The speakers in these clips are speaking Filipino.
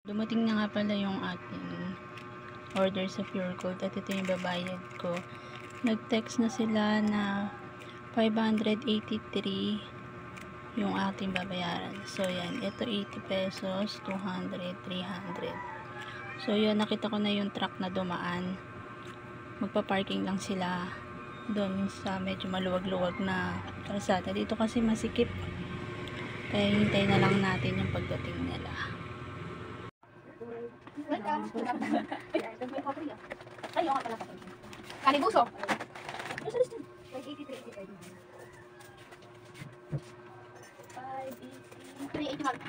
Dumating na nga pala yung ating order sa Pure Gold at ito yung babayad ko. Nag-text na sila na 583 yung ating babayaran. So yan, ito 80 pesos, 200, 300. So yun, nakita ko na yung truck na dumaan. Magpa-parking lang sila doon sa medyo maluwag-luwag na kalsada. Dito kasi masikip. Kaya hintay na lang natin yung pagdating nila. Ay, yung pala pa. Kalibuso. Ano sa listin? 583. 381.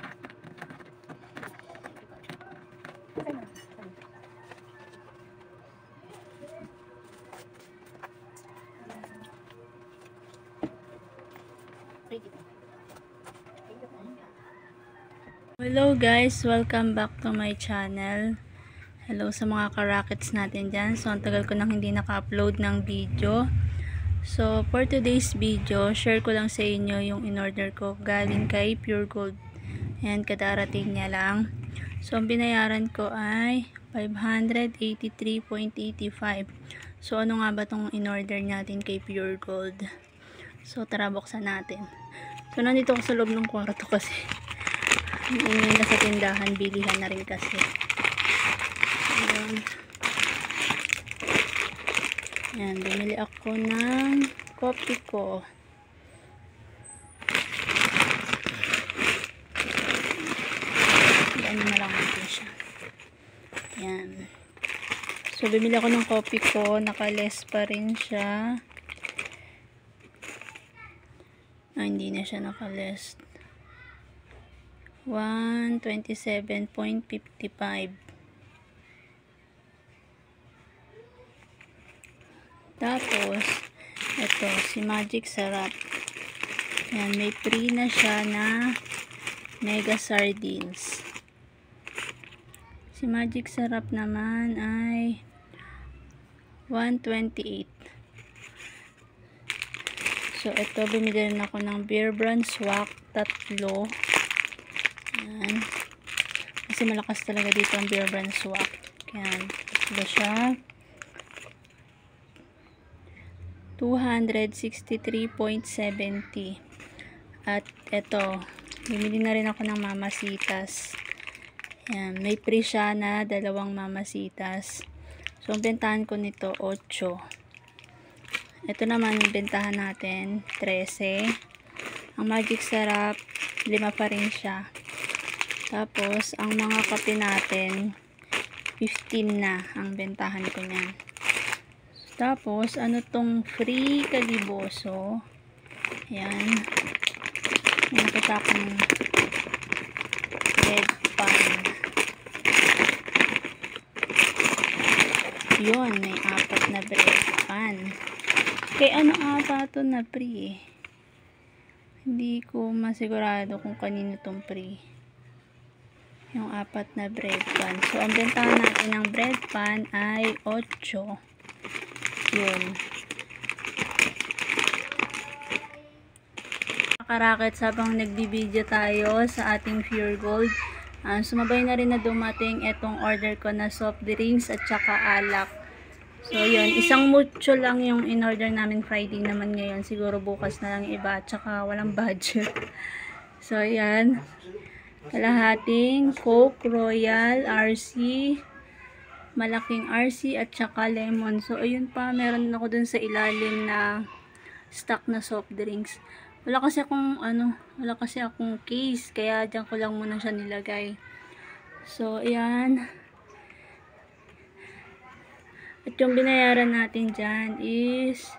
Hello guys, welcome back to my channel. Hello sa mga ka-rockets natin dyan. So ang tagal ko nang hindi naka-upload ng video. So for today's video, share ko lang sa inyo yung in-order ko galing kay Pure Gold. Ayan, kadarating niya lang. So ang binayaran ko ay 583.85. So ano nga ba tong in-order natin kay Pure Gold? So tara, buksan natin. So nandito ako sa loob ng kwarto kasi ngayon na sa tindahan, bilihan na rin kasi. Ayan, bumili ako ng coffee ko. Ayan na lang natin siya. Ayan. So bumili ako ng coffee ko, naka-less pa rin siya. Hindi na siya naka-less. 127.55. Tapos ito si Magic Sarap. Yan, may free na siya na mega sardines. Si Magic Sarap naman ay 128. So ito, bumili rin ako ng Beer Brand Swak, tatlo. Yan. Kasi malakas talaga dito ang Beer Brand Swak. Yan. Ito siya. 263.70. At ito, bumili na rin ako ng Mamasitas. Yan. May free siya na dalawang Mamasitas. So, ang bentahan ko nito, 8. Ito naman, bentahan natin, 13. Ang Magic Sarap, 5 pa rin siya. Tapos, ang mga kape natin, 15 na ang bentahan ko niyan. Tapos, ano tong free kaliboso? Ayan. Nakita akong bread pan. Yun, may 4 na bread pan. Kaya ano ata ito na free eh? Hindi ko masigurado kung kanino tong free. Yung 4 na bread pan. So, ang bentahan natin ng bread pan ay 8. Yun. Karakets, habang nagbibideo tayo sa ating Pure Gold, sumabay na rin na dumating itong order ko na soft drinks at saka alak. So, yun. Isang mucho lang yung in-order namin Friday naman ngayon. Siguro bukas na lang iba at saka walang budget. So, yan. Kalahating Coke, Royal, RC, malaking RC at saka lemon. So ayun pa, meron ako dun sa ilalim na stock na soft drinks. Wala kasi akong case, kaya diyan ko lang muna siya nilagay. So ayan. At yung binayaran natin dyan is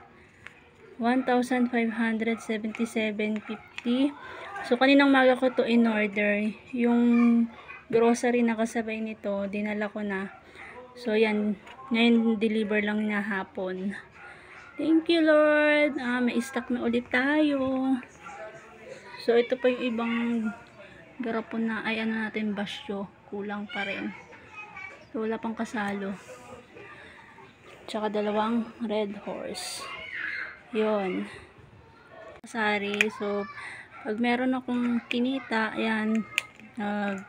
1,577.50. So, kaninang maga ko to in order. Yung grocery na kasabay nito, dinala ko na. So, yan. Ngayon, deliver lang na hapon. Thank you, Lord. May stock na ulit tayo. So, ito pa yung ibang garapon na, ay ano natin, basyo. Kulang pa rin. So, wala pang kasalo. Tsaka 2 Red Horse. Yun. Sari. So, pag meron akong kinita, ayan,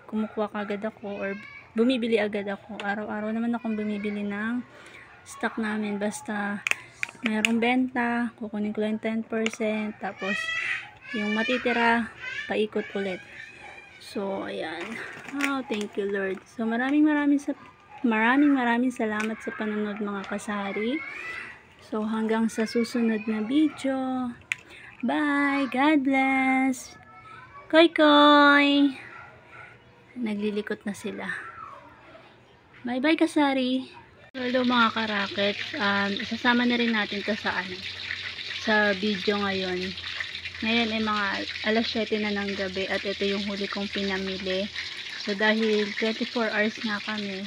kumukuha kagad ako or bumibili agad ako. Araw-araw naman akong bumibili ng stock namin. Basta mayroong benta, kukunin ko lang 10%, tapos yung matitira, paikot ulit. So, ayan. Oh, thank you Lord. So, maraming salamat sa panonood mga kasari. So, hanggang sa susunod na video. Bye! God bless! Koy koy! Naglilikot na sila. Bye-bye kasari! Hello mga karaket. Isasama na rin natin to sa video ngayon. Ngayon ay mga alas 7 na ng gabi at ito yung huli kong pinamili. So dahil 24 hours nga kami,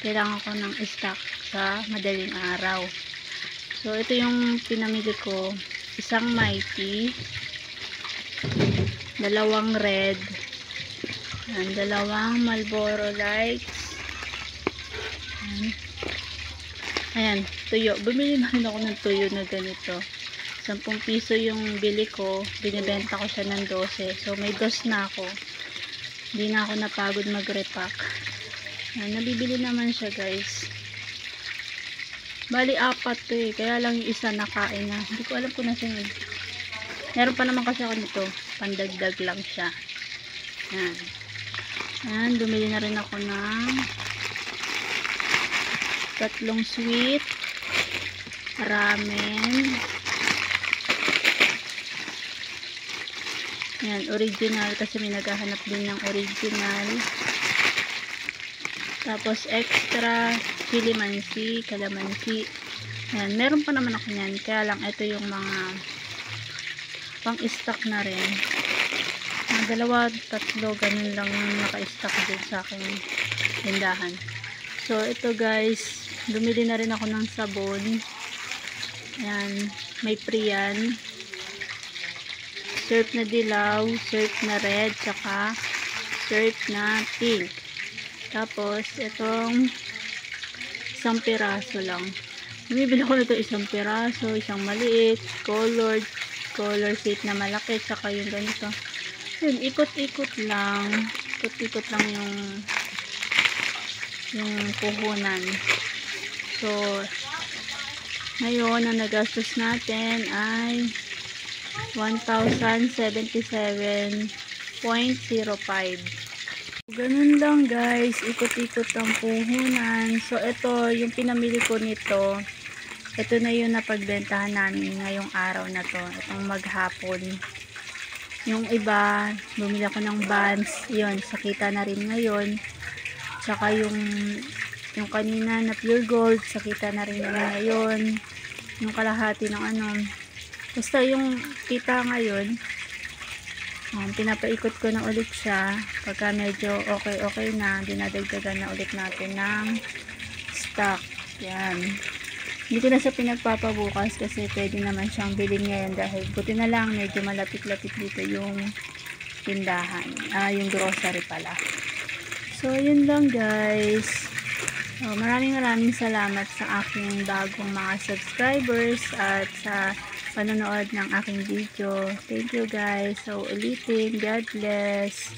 kailangan ko ng stock sa madaling araw. So ito yung pinamili ko. Isang Mighty, dalawang red, dalawang Marlboro Lights, ayan, tuyo. Bumili na rin ako ng tuyo na ganito. 10 piso yung bili ko, binibenta ko siya ng 12. So may dos na ako, hindi na ako napagod mag-repack. Nabibili naman siya guys. Bali 4 to eh, kaya lang yung isa nakain na. Hindi ko alam kung nasa yun. Meron pa naman kasi ako nito, pandagdag lang siya. Ayan, bumili na rin ako ng 3 sweet, ramen. Ayan, original kasi may naghahanap din ng original. Tapos extra chilimansi, kalamansi. Ayan, meron pa naman ako niyan. Kaya lang ito yung mga pang-stock na rin. 2, 3, ganun lang naka-stock din sa aking tindahan. So ito guys, bumili na rin ako ng sabon. Ayan, may Priyan. Surf na dilaw, surf na red, tsaka surf na pink. Tapos, itong 1 piraso lang. Bumibili ko nito 1 piraso, isang maliit, color sheet na malaki, tsaka yung ganito. Yun, ikot-ikot lang. Ikot-ikot lang yung puhunan. So, ngayon, ang nagastos natin ay 1,077.05. Ganun lang guys, ikot-ikot ang puhunan. So ito yung pinamili ko nito. Ito na yung napagbentahan namin ngayong araw na to, itong maghapon. Yung iba, bumili ako ng buns, yun, sakita na rin ngayon. Tsaka yung kanina na pure gold, sakita na rin ngayon. Yung kalahati ng basta yung kita ngayon, pinapaikot ko na ulit siya. Pagka medyo okay na, dinadagdagan na ulit natin ng stock. Yan. Hindi ko na siya pinagpapabukas kasi pwede naman siyang bilhin ngayon dahil buti na lang medyo malapit-lapit dito yung tindahan. Yung grocery pala. So, yun lang guys. Maraming salamat sa aking bagong mga subscribers at sa panonood ng aking video. Thank you guys. So, ulitin. God bless.